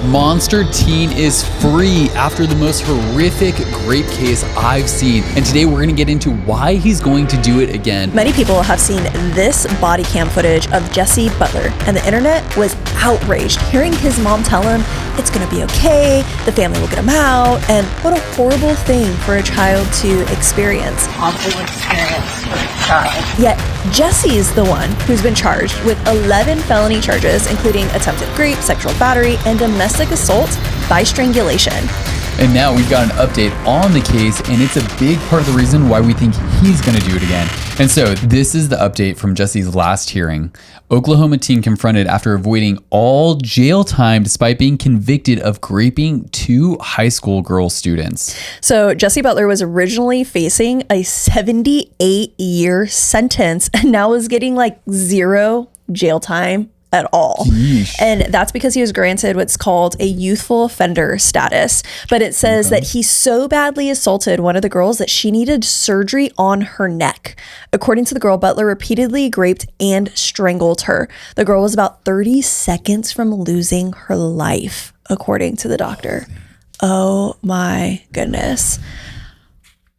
monster teen is free after the most horrific rape case I've seen. And today we're going to get into why he's going to do it again. Many people have seen this body cam footage of Jesse Butler, and the internet was outraged hearing his mom tell him it's going to be okay, the family will get him out, and what a horrible thing for a child to experience. Awful experience for a child. Yet Jesse's the one who's been charged with 11 felony charges, including attempted rape, sexual battery, and domestic assault by strangulation. And now we've got an update on the case, and it's a big part of the reason why we think he's going to do it again. And so this is the update from Jesse's last hearing. Oklahoma teen confronted after avoiding all jail time despite being convicted of raping 2 high school girl students. So Jesse Butler was originally facing a 78-year sentence and now is getting like 0 jail time at all. Yeesh. And that's because he was granted what's called a youthful offender status. But it says that he so badly assaulted one of the girls that she needed surgery on her neck. According to the girl, Butler repeatedly raped and strangled her. The girl was about 30 seconds from losing her life, according to the doctor. Oh my goodness.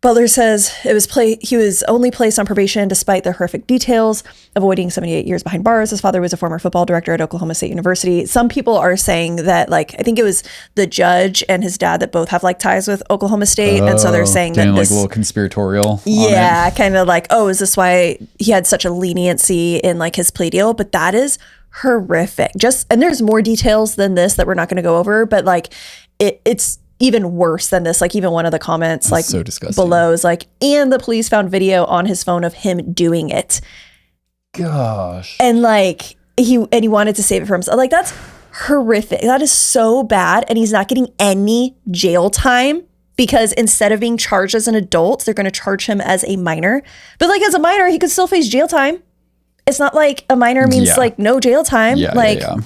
Butler says he was only placed on probation despite the horrific details, avoiding 78 years behind bars. His father was a former football director at Oklahoma State University. Some people are saying that, like, I think it was the judge and his dad that both have like ties with Oklahoma State. And so they're saying that like a little conspiratorial. Yeah, kind of like, oh, is this why he had such a leniency in like his plea deal? But that is horrific. And there's more details than this that we're not going to go over, but like it's even worse than this. Like even one of the comments That's like so disgusting. below is like, and the police found video on his phone of him doing it. Gosh. And like he wanted to save it for himself. Like that's horrific. That is so bad. And he's not getting any jail time because instead of being charged as an adult, they're going to charge him as a minor. But like as a minor, he could still face jail time. It's not like a minor means like no jail time.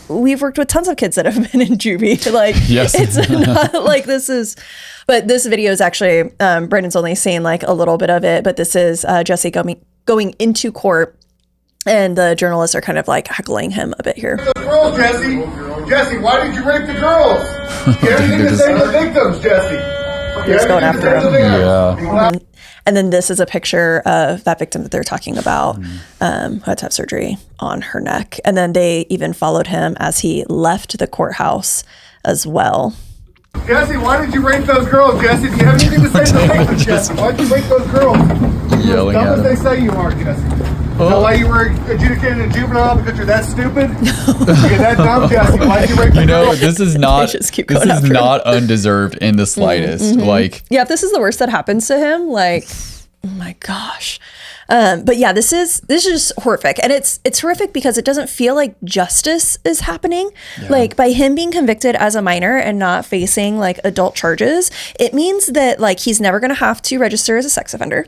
We've worked with tons of kids that have been in juvie. Like it's not like this is, but this video is actually, Brendan's only seen like a little bit of it, but this is Jesse going into court and the journalists are kind of like heckling him a bit here. The girls, Jesse, why did you rape the girls? You have anything to say to the victims, Jesse? He's going after him. Yeah. And then this is a picture of that victim that they're talking about who had to have surgery on her neck. And then they even followed him as he left the courthouse as well. Jesse, why did you rape those girls, Jesse? Do you have anything to say to the victims, Jesse? Why did you rape those girls? Yelling Dumb at as him. they say you are, Jesse. Is that why you were adjudicated a juvenile because you're that stupid? You're that dumb, Jesse. Why did you rape the girls? This is not undeserved in the slightest. Like, yeah, if this is the worst that happens to him, like, oh my gosh. But yeah, this is just horrific. And it's horrific because it doesn't feel like justice is happening. Yeah. Like by him being convicted as a minor and not facing like adult charges, it means that like he's never going to have to register as a sex offender.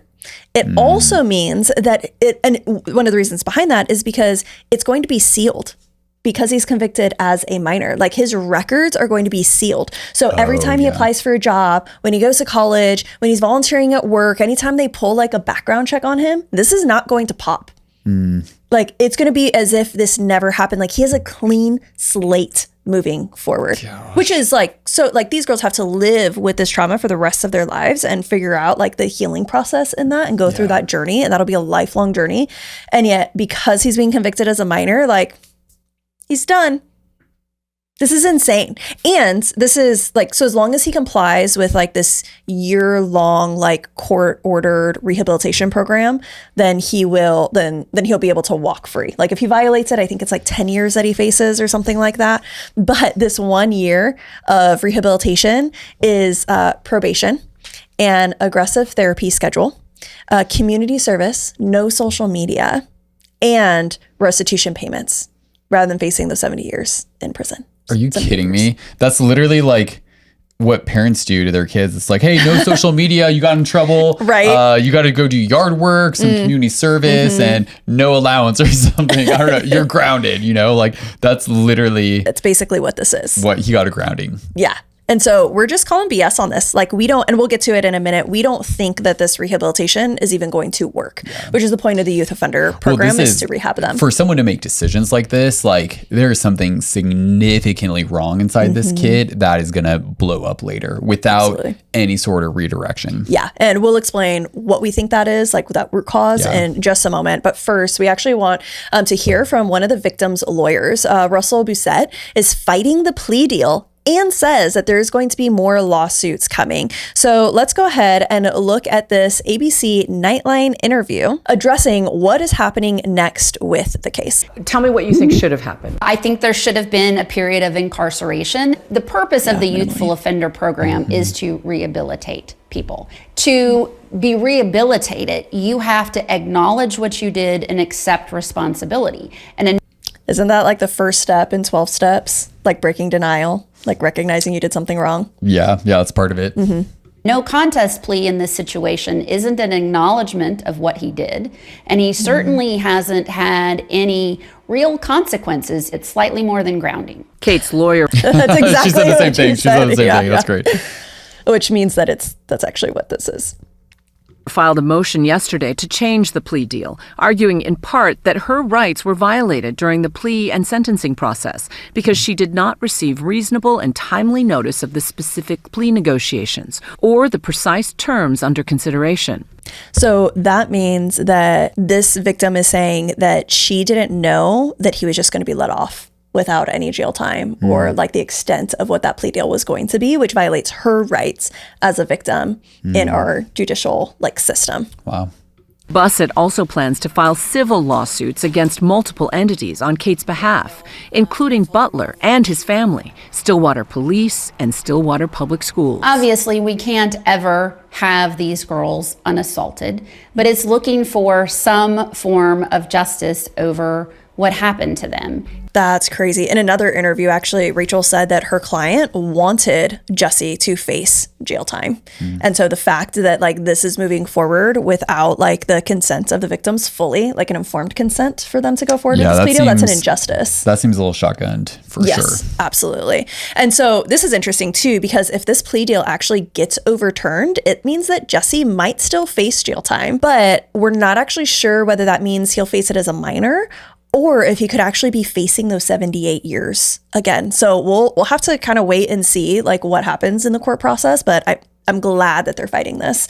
It also means that and one of the reasons behind that is because it's going to be sealed. Because he's convicted as a minor, like his records are going to be sealed. So every time he applies for a job, when he goes to college, when he's volunteering at work, anytime they pull like a background check on him, this is not going to pop. Like it's going to be as if this never happened. Like he has a clean slate moving forward, which is like, so like these girls have to live with this trauma for the rest of their lives and figure out like the healing process in that and go through that journey. And that'll be a lifelong journey. And yet because he's being convicted as a minor, like, he's done. This is insane. And this is like, so as long as he complies with like this year-long like court-ordered rehabilitation program, then he'll be able to walk free. Like if he violates it, I think it's like 10 years that he faces or something like that. But this 1 year of rehabilitation is probation, and aggressive therapy schedule, community service, no social media, and restitution payments, rather than facing those 70 years in prison. Are you kidding me? That's literally like what parents do to their kids. It's like, hey, no social media, you got in trouble. Right. You got to go do yard work, some community service, and no allowance or something. I don't know. You're grounded, like that's literally. That's basically what this is. What he got a grounding. Yeah. And so we're just calling BS on this. Like we don't, and we'll get to it in a minute. We don't think that this rehabilitation is even going to work, which is the point of the youth offender program is to rehab them. For someone to make decisions like this, like there is something significantly wrong inside this kid that is going to blow up later without any sort of redirection. Yeah. And we'll explain what we think that is, like that root cause in just a moment. But first, we actually want to hear from one of the victim's lawyers. Russell Busette is fighting the plea deal and says that there's going to be more lawsuits coming. So let's go ahead and look at this ABC Nightline interview addressing what is happening next with the case. Tell me what you think should have happened. I think there should have been a period of incarceration. The purpose of the youthful offender program is to rehabilitate people. To be rehabilitated, you have to acknowledge what you did and accept responsibility. And isn't that like the first step in 12 steps? Like breaking denial, like recognizing you did something wrong? Yeah, that's part of it. No contest plea in this situation isn't an acknowledgement of what he did. And he certainly hasn't had any real consequences. It's slightly more than grounding. Kate's lawyer. That's exactly she said the same thing. She said the same thing. That's great. Which means that that's actually what this is. Filed a motion yesterday to change the plea deal, arguing in part that her rights were violated during the plea and sentencing process because she did not receive reasonable and timely notice of the specific plea negotiations or the precise terms under consideration. So that means that this victim is saying that she didn't know that he was just going to be let off without any jail time or like the extent of what that plea deal was going to be, which violates her rights as a victim in our judicial system. Wow. Busette also plans to file civil lawsuits against multiple entities on Kate's behalf, including Butler and his family, Stillwater Police, and Stillwater Public Schools. Obviously, we can't ever have these girls unassaulted, but it's looking for some form of justice over what happened to them. That's crazy. In another interview, actually, Rachel said that her client wanted Jesse to face jail time. And so the fact that this is moving forward without the consent of the victims fully, an informed consent for them to go forward with this plea deal, that's an injustice. That seems a little shotgunned for sure. Yes, absolutely. And so this is interesting too, because if this plea deal actually gets overturned, it means that Jesse might still face jail time, but we're not actually sure whether that means he'll face it as a minor or if he could actually be facing those 78 years again. So we'll have to kind of wait and see what happens in the court process, but I'm glad that they're fighting this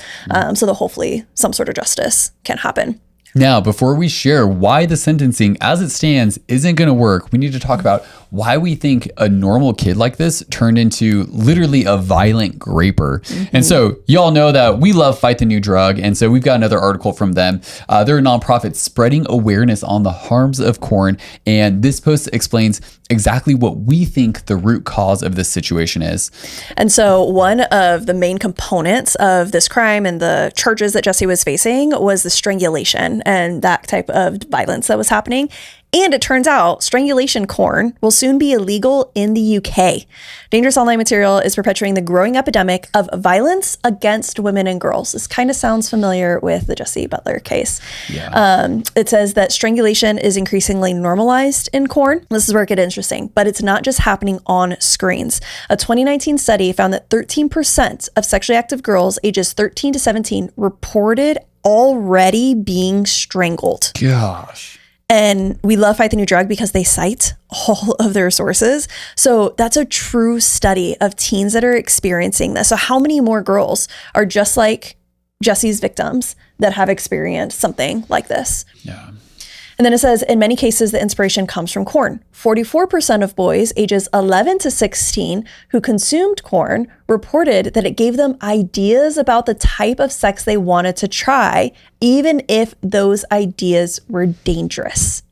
so that hopefully some sort of justice can happen. Now, before we share why the sentencing as it stands isn't going to work, we need to talk about why we think a normal kid like this turned into literally a violent graper. And so y'all know that we love Fight the New Drug. And so we've got another article from them. They're a nonprofit spreading awareness on the harms of corn. And this post explains exactly what we think the root cause of this situation is. And so one of the main components of this crime and the charges that Jesse was facing was the strangulation and that type of violence that was happening. And it turns out strangulation corn will soon be illegal in the UK. Dangerous Online Material is perpetuating the growing epidemic of violence against women and girls. This kind of sounds familiar with the Jesse Butler case. It says that strangulation is increasingly normalized in corn. This is where it gets interesting, but it's not just happening on screens. A 2019 study found that 13% of sexually active girls ages 13 to 17 reported already being strangled. Gosh. And we love Fight the New Drug because they cite all of their sources. So that's a true study of teens that are experiencing this. So how many more girls are just like Jesse's victims that have experienced something like this? Yeah. And then it says, in many cases, the inspiration comes from corn. 44% of boys ages 11 to 16 who consumed corn reported that it gave them ideas about the type of sex they wanted to try, even if those ideas were dangerous.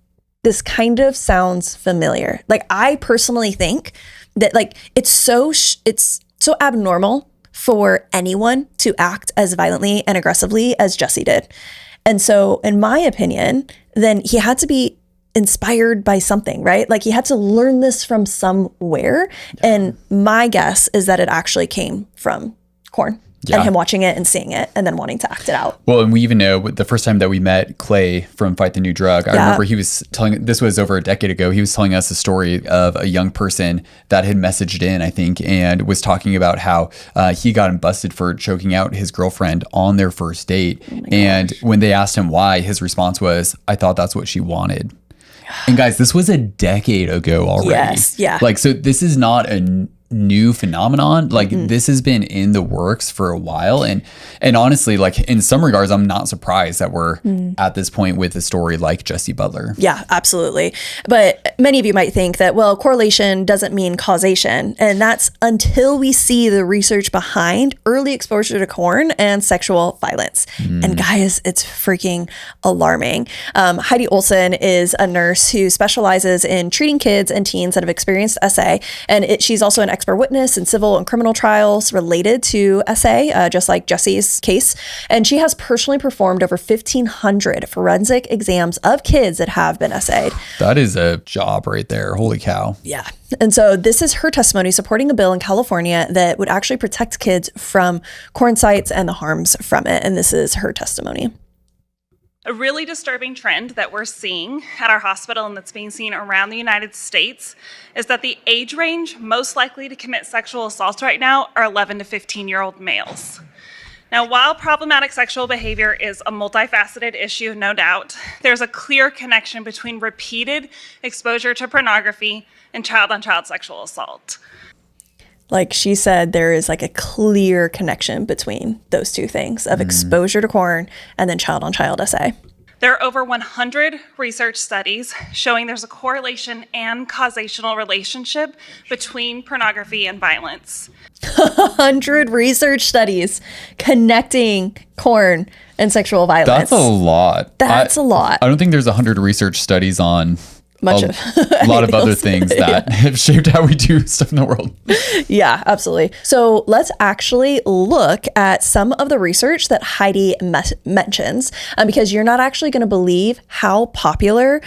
This kind of sounds familiar. I personally think that it's so abnormal for anyone to act as violently and aggressively as Jesse did. And so, in my opinion, then he had to be inspired by something, right? He had to learn this from somewhere. And my guess is that it actually came from corn. Yeah. and him watching it and seeing it and then wanting to act it out. Well, and we even know the first time that we met Clay from Fight the New Drug, I remember he was telling, this was over a decade ago, he was telling us a story of a young person that had messaged in, I think, and was talking about how he got busted for choking out his girlfriend on their first date. And when they asked him why, his response was, I thought that's what she wanted. And guys, this was a decade ago already. Yes, yeah. Like, so this is not a new phenomenon. Like this has been in the works for a while, and honestly, like in some regards, I'm not surprised that we're at this point with a story like Jesse Butler. Yeah, absolutely. But many of you might think that, well, correlation doesn't mean causation, and that's until we see the research behind early exposure to porn and sexual violence. And guys, it's freaking alarming. Heidi Olson is a nurse who specializes in treating kids and teens that have experienced SA, and she's also an expert witness in civil and criminal trials related to SA, just like Jesse's case. And she has personally performed over 1,500 forensic exams of kids that have been SA'd. That is a job right there. Holy cow. Yeah. And so this is her testimony supporting a bill in California that would actually protect kids from porn sites and the harms from it. And this is her testimony. A really disturbing trend that we're seeing at our hospital and that's being seen around the United States is that the age range most likely to commit sexual assaults right now are 11 to 15-year-old males. Now, while problematic sexual behavior is a multifaceted issue, no doubt, there's a clear connection between repeated exposure to pornography and child-on-child sexual assault. Like she said, there is like a clear connection between those two things of exposure to porn and then child-on-child SA. There are over 100 research studies showing there's a correlation and causational relationship between pornography and violence. 100 research studies connecting porn and sexual violence. That's a lot. That's a lot. I don't think there's 100 research studies on a lot of other things that have shaped how we do stuff in the world. Yeah, absolutely. So let's actually look at some of the research that Heidi mentions, because you're not actually going to believe how popular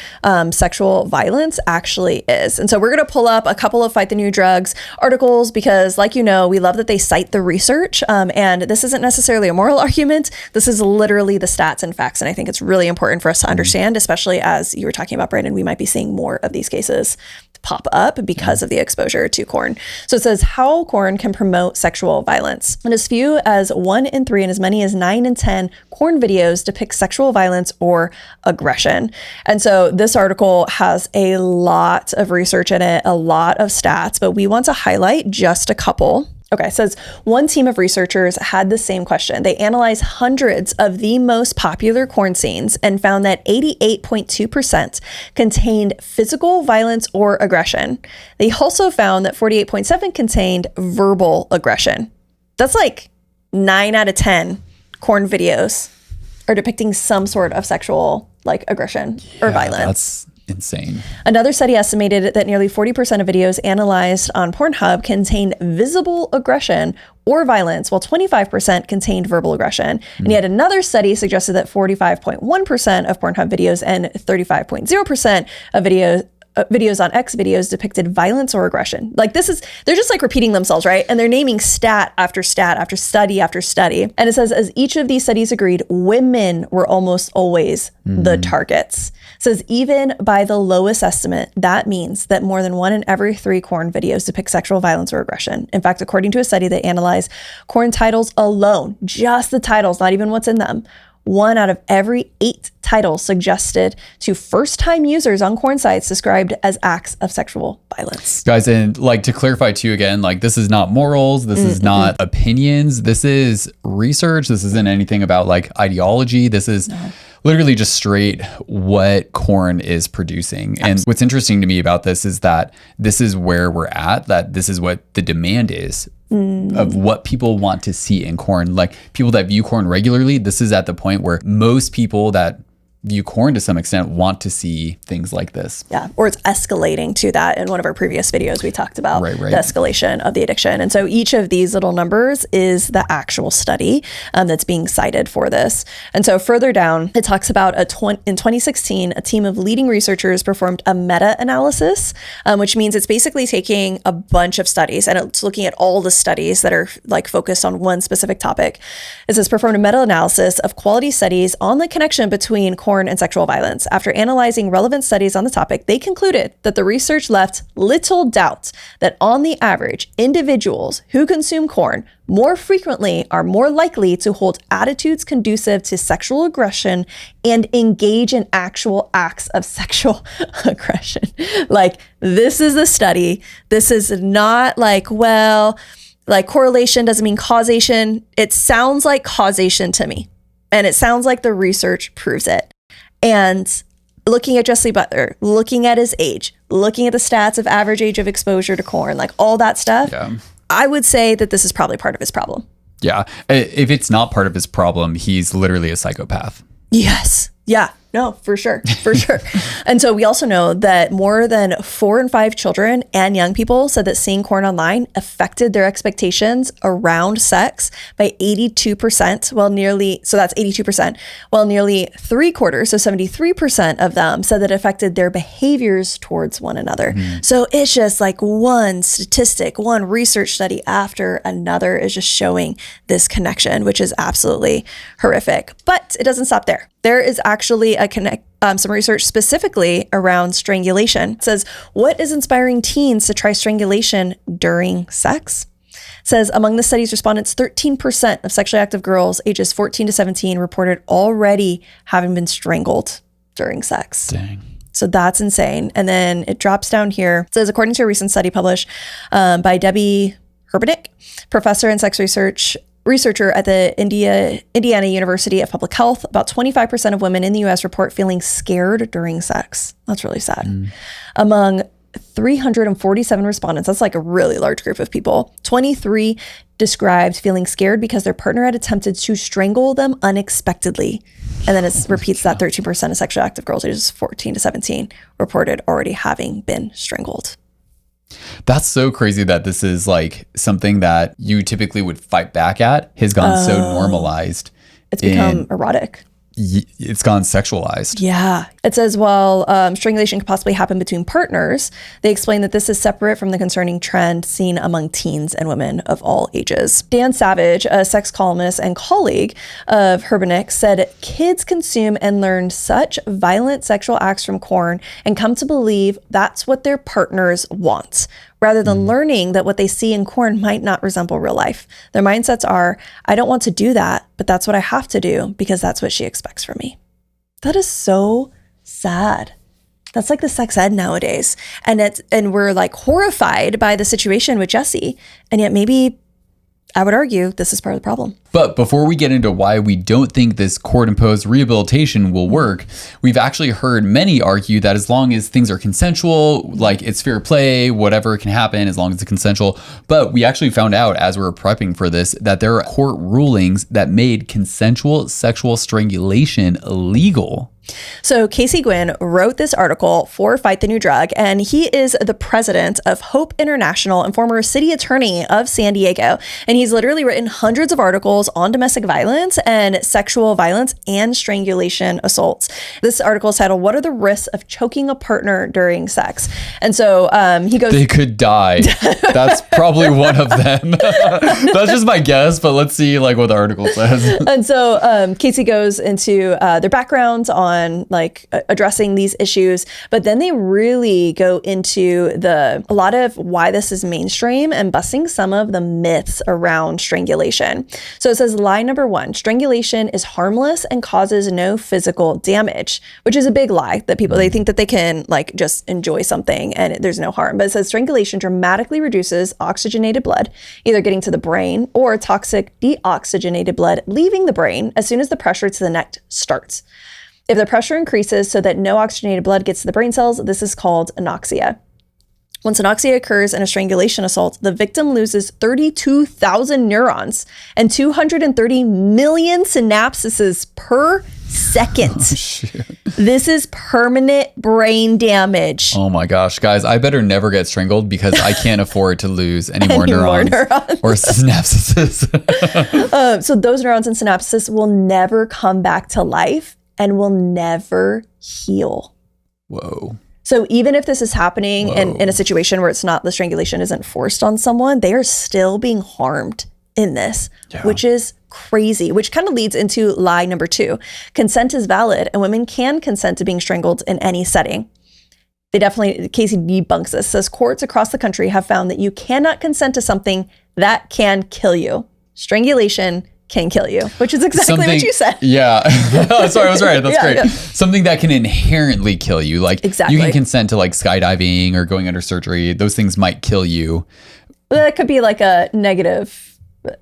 sexual violence actually is. And so we're going to pull up a couple of Fight the New Drugs articles because, like, you know, we love that they cite the research. And this isn't necessarily a moral argument. This is literally the stats and facts. And I think it's really important for us to understand, especially as you were talking about, Brandon, we might be seeing more of these cases pop up because of the exposure to porn. So it says how porn can promote sexual violence. And as few as 1 in 3 and as many as 9 in 10 porn videos depict sexual violence or aggression. And so this article has a lot of research in it, a lot of stats, but we want to highlight just a couple. Okay, it says one team of researchers had the same question. They analyzed hundreds of the most popular porn scenes and found that 88.2% contained physical violence or aggression. They also found that 48.7% contained verbal aggression. That's like 9 out of 10 porn videos are depicting some sort of sexual like aggression or violence. That's insane. Another study estimated that nearly 40% of videos analyzed on Pornhub contained visible aggression or violence, while 25% contained verbal aggression. And yet another study suggested that 45.1% of Pornhub videos and 35.0% of videos on X videos depicted violence or aggression. Like they're just like repeating themselves, right? And they're naming stat after stat after study after study. And it says, as each of these studies agreed, women were almost always the targets. It says, even by the lowest estimate, that means that more than 1 in every 3 porn videos depict sexual violence or aggression. In fact, according to a study that analyzed porn titles alone, just the titles, not even what's in them, 1 out of every 8 titles suggested to first-time users on porn sites described as acts of sexual violence. Guys, and like to clarify too, again, like this is not morals. This is not opinions. This is research. This isn't anything about like ideology. This is literally just straight what corn is producing. Absolutely. And what's interesting to me about this is that this is where we're at, that this is what the demand is. Of what people want to see in corn. Like people that view corn regularly, this is at the point where most people that view corn to some extent want to see things like this. Yeah, or it's escalating to that. In one of our previous videos, we talked about Right. the escalation of the addiction. And so each of these little numbers is the actual study that's being cited for this. And so further down, it talks about in 2016, a team of leading researchers performed a meta-analysis, which means it's basically taking a bunch of studies and it's looking at all the studies that are like focused on one specific topic. It says performed a meta-analysis of quality studies on the connection between corn and sexual violence. After analyzing relevant studies on the topic, they concluded that the research left little doubt that on the average, individuals who consume corn more frequently are more likely to hold attitudes conducive to sexual aggression and engage in actual acts of sexual aggression. Like, this is the study. This is not like, well, like correlation doesn't mean causation. It sounds like causation to me. And it sounds like the research proves it. And looking at Jesse Butler, looking at his age, looking at the stats of average age of exposure to corn, like all that stuff, I would say that this is probably part of his problem. Yeah. If it's not part of his problem, he's literally a psychopath. Yes. Yeah. No, for sure. For sure. And so we also know that more than 4 in 5 children and young people said that seeing corn online affected their expectations around sex by 82%, so that's 82%, while nearly 3/4, so 73% of them said that it affected their behaviors towards one another. So it's just like one statistic, one research study after another is just showing this connection, which is absolutely horrific. But it doesn't stop there. There is actually some research specifically around strangulation. It says, what is inspiring teens to try strangulation during sex? It says, among the study's respondents, 13% of sexually active girls ages 14 to 17 reported already having been strangled during sex. Dang. So that's insane. And then it drops down here. It says, according to a recent study published by Debbie Herbenick, professor in sex researcher at the Indiana University of Public Health, about 25% of women in the U.S. report feeling scared during sex. That's really sad. Among 347 respondents, that's like a really large group of people, 23 described feeling scared because their partner had attempted to strangle them unexpectedly. And then it repeats that 13% of sexually active girls ages 14 to 17 reported already having been strangled. That's so crazy that this is like something that you typically would fight back at has gone so normalized. It's become erotic. It's gone sexualized. Yeah. It says, while strangulation could possibly happen between partners, they explain that this is separate from the concerning trend seen among teens and women of all ages. Dan Savage, a sex columnist and colleague of Herbenick, said kids consume and learn such violent sexual acts from corn and come to believe that's what their partners want, rather than learning that what they see in corn might not resemble real life. Their mindsets are, I don't want to do that, but that's what I have to do because that's what she expects from me. That is so sad. That's like the sex ed nowadays. And we're like horrified by the situation with Jesse. And yet maybe I would argue this is part of the problem. But before we get into why we don't think this court-imposed rehabilitation will work, we've actually heard many argue that as long as things are consensual, like it's fair play, whatever can happen as long as it's consensual. But we actually found out as we were prepping for this that there are court rulings that made consensual sexual strangulation illegal. So Casey Gwynn wrote this article for Fight the New Drug, and he is the president of Hope International and former city attorney of San Diego. And he's literally written hundreds of articles on domestic violence and sexual violence and strangulation assaults. This article is titled, "What are the risks of choking a partner during sex?" And so he goes, they could die. That's probably one of them. That's just my guess, but let's see like what the article says. And so Casey goes into their background on like addressing these issues, but then they really go into a lot of why this is mainstream and busting some of the myths around strangulation. So it says, lie number 1, strangulation is harmless and causes no physical damage, which is a big lie that people, they think that they can like just enjoy something and there's no harm. But it says strangulation dramatically reduces oxygenated blood, either getting to the brain or toxic deoxygenated blood leaving the brain as soon as the pressure to the neck starts. If the pressure increases so that no oxygenated blood gets to the brain cells, this is called anoxia. Once anoxia occurs in a strangulation assault, the victim loses 32,000 neurons and 230 million synapses per second. This is permanent brain damage. Oh my gosh, guys, I better never get strangled because I can't afford to lose any more neurons or synapses. So those neurons and synapses will never come back to life and will never heal. Whoa. So even if this is happening in a situation where it's not, the strangulation isn't forced on someone, they are still being harmed in this, which is crazy, which kind of leads into lie number 2. Consent is valid and women can consent to being strangled in any setting. They definitely, Casey debunks this, says courts across the country have found that you cannot consent to something that can kill you. Strangulation can kill you, which is exactly what you said. Yeah. Sorry, I was right. That's great. Yeah. Something that can inherently kill you. Like you can consent to like skydiving or going under surgery. Those things might kill you. That could be like a negative.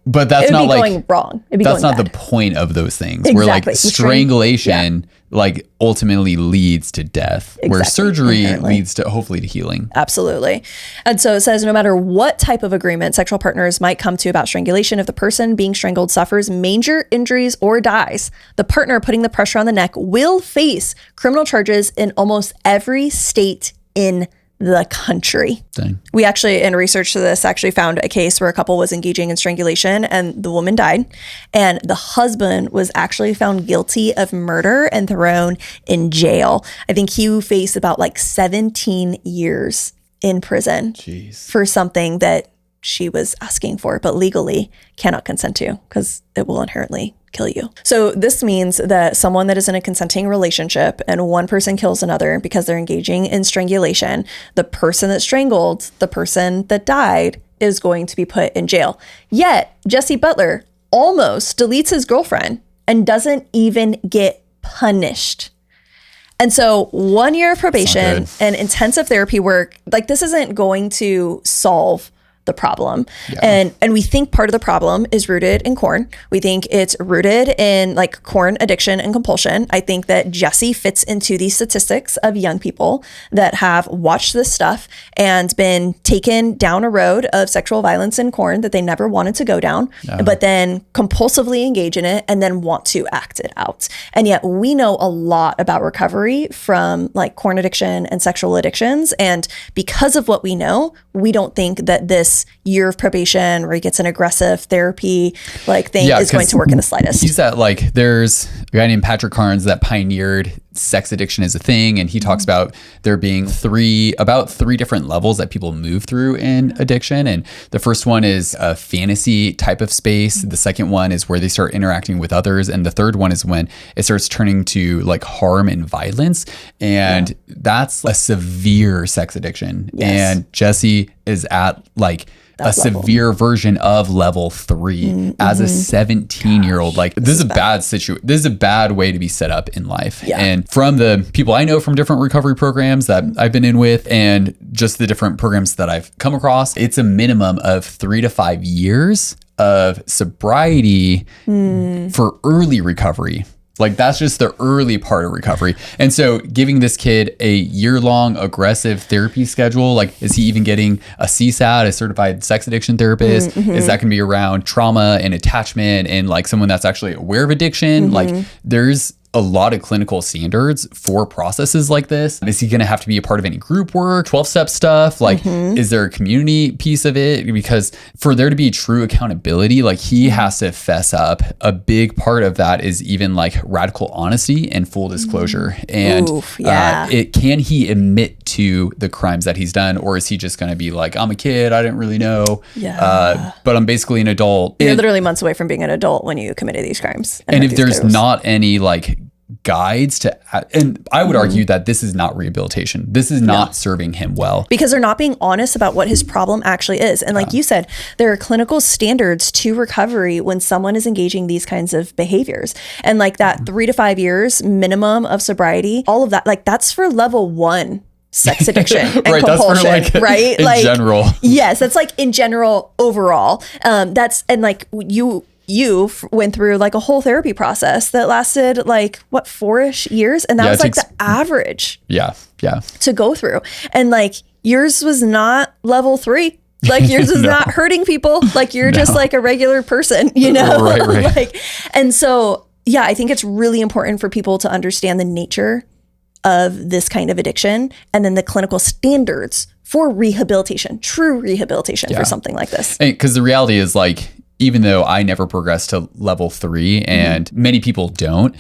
But that's not like going wrong. It'd be that's going not bad. the point of those things. Exactly. Where like strangulation like ultimately leads to death, where surgery leads to hopefully to healing. Absolutely. And so it says no matter what type of agreement sexual partners might come to about strangulation, if the person being strangled suffers major injuries or dies, the partner putting the pressure on the neck will face criminal charges in almost every state in the country. Dang. We actually, in research to this, actually found a case where a couple was engaging in strangulation and the woman died. And the husband was actually found guilty of murder and thrown in jail. I think he faced about like 17 years in prison for something that she was asking for, but legally cannot consent to because it will inherently kill you. So this means that someone that is in a consenting relationship and one person kills another because they're engaging in strangulation, the person that strangled the person that died is going to be put in jail. Yet Jesse Butler almost deletes his girlfriend and doesn't even get punished. And so 1 year of probation and intensive therapy work, like this isn't going to solve the problem. And we think part of the problem is rooted in corn. We think it's rooted in like corn addiction and compulsion. I think that Jesse fits into these statistics of young people that have watched this stuff and been taken down a road of sexual violence and corn that they never wanted to go down, but then compulsively engage in it and then want to act it out. And yet we know a lot about recovery from like corn addiction and sexual addictions. And because of what we know, we don't think that this year of probation where he gets an aggressive therapy like thing is going to work in the slightest. He's that like, there's a guy named Patrick Carnes that pioneered sex addiction as a thing. And he talks about there being about three different levels that people move through in addiction. And the first one is a fantasy type of space. The second one is where they start interacting with others. And the third one is when it starts turning to like harm and violence. And that's a severe sex addiction. And Jesse is at like a severe version of level 3 as a 17-year-old. Like this is a bad situation. This is a bad way to be set up in life. And from the people I know from different recovery programs that I've been in with and just the different programs that I've come across, it's a minimum of 3 to 5 years of sobriety for early recovery. Like that's just the early part of recovery. And so giving this kid a year-long aggressive therapy schedule, like is he even getting a CSAT, a certified sex addiction therapist? Is that going to be around trauma and attachment and like someone that's actually aware of addiction? Like there's a lot of clinical standards for processes like this. Is he going to have to be a part of any group work, 12-step stuff? Like, is there a community piece of it? Because for there to be true accountability, like he has to fess up. A big part of that is even like radical honesty and full disclosure. And can he admit to the crimes that he's done? Or is he just going to be like, I'm a kid, I didn't really know, but I'm basically an adult. You're literally months away from being an adult when you committed these crimes. And if there's not any like guides to, and I would argue that this is not rehabilitation. This is not serving him well. Because they're not being honest about what his problem actually is. And like you said, there are clinical standards to recovery when someone is engaging these kinds of behaviors. And like that 3 to 5 years minimum of sobriety, all of that, like that's for level 1 sex addiction and compulsion, that's for like, right? In general. Yes, that's like in general overall. That's, and like you went through like a whole therapy process that lasted like what 4-ish years, and that was like the average to go through. And like yours was not level 3, like yours is not hurting people, like you're just like a regular person, you know. Right. Like, and so yeah, I think it's really important for people to understand the nature of this kind of addiction and then the clinical standards for rehabilitation, true rehabilitation for something like this. Because the reality is, like, even though I never progressed to level 3 and many people don't,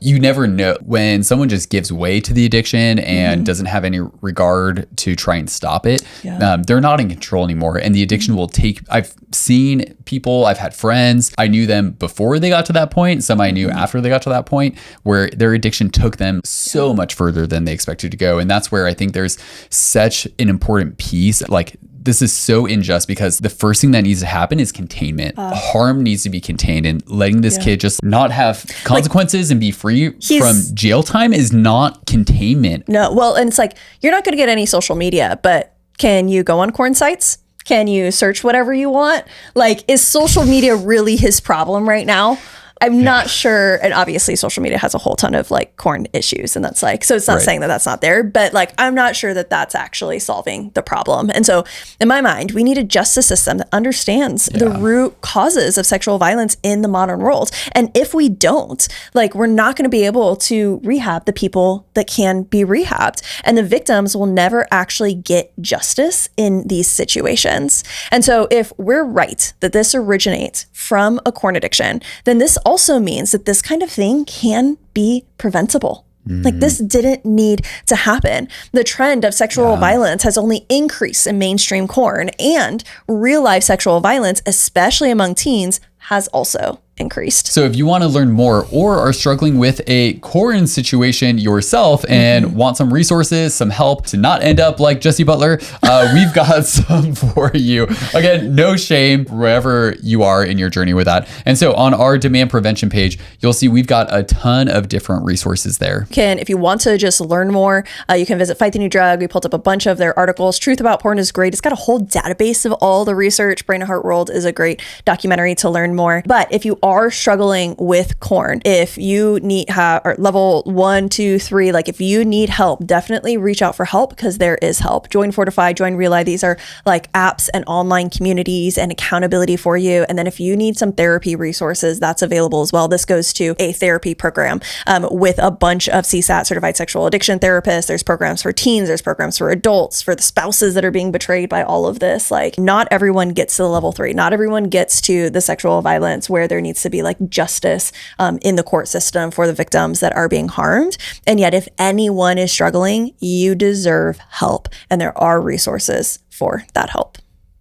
you never know when someone just gives way to the addiction and doesn't have any regard to try and stop it. They're not in control anymore. And the addiction will take, I've seen people, I've had friends, I knew them before they got to that point. Some I knew after they got to that point where their addiction took them so much further than they expected to go. And that's where I think there's such an important piece. Like, this is so unjust because the first thing that needs to happen is containment. Harm needs to be contained, and letting this kid just not have consequences and be free from jail time is not containment. No, well, and it's like, you're not going to get any social media, but can you go on corn sites? Can you search whatever you want? Like, is social media really his problem right now? I'm not sure. And obviously social media has a whole ton of like corn issues, and that's like, so it's not saying that that's not there, but like, I'm not sure that that's actually solving the problem. And so in my mind, we need a justice system that understands the root causes of sexual violence in the modern world. And if we don't, like, we're not going to be able to rehab the people that can be rehabbed, and the victims will never actually get justice in these situations. And so if we're right that this originates from a corn addiction, then this also means that this kind of thing can be preventable. Like, this didn't need to happen. The trend of sexual violence has only increased in mainstream corn, and real life sexual violence, especially among teens, has also increased. So if you want to learn more or are struggling with a corn situation yourself and want some resources, some help to not end up like Jesse Butler, we've got some for you. Again, no shame wherever you are in your journey with that. And so on our demand prevention page, you'll see we've got a ton of different resources there. If you want to just learn more, you can visit Fight the New Drug. We pulled up a bunch of their articles. Truth About Porn is great. It's got a whole database of all the research. Brain and Heart World is a great documentary to learn more. But if you are struggling with corn, if you need or level 1, 2, 3, like, if you need help, definitely reach out for help, because there is help. Join Fortify, join Realize. These are like apps and online communities and accountability for you. And then if you need some therapy resources, that's available as well. This goes to a therapy program with a bunch of CSAT certified sexual addiction therapists. There's programs for teens, there's programs for adults, for the spouses that are being betrayed by all of this. Like, not everyone gets to the level 3. Not everyone gets to the sexual violence where there needs to be like justice in the court system for the victims that are being harmed. And yet, if anyone is struggling, you deserve help, and there are resources for that help.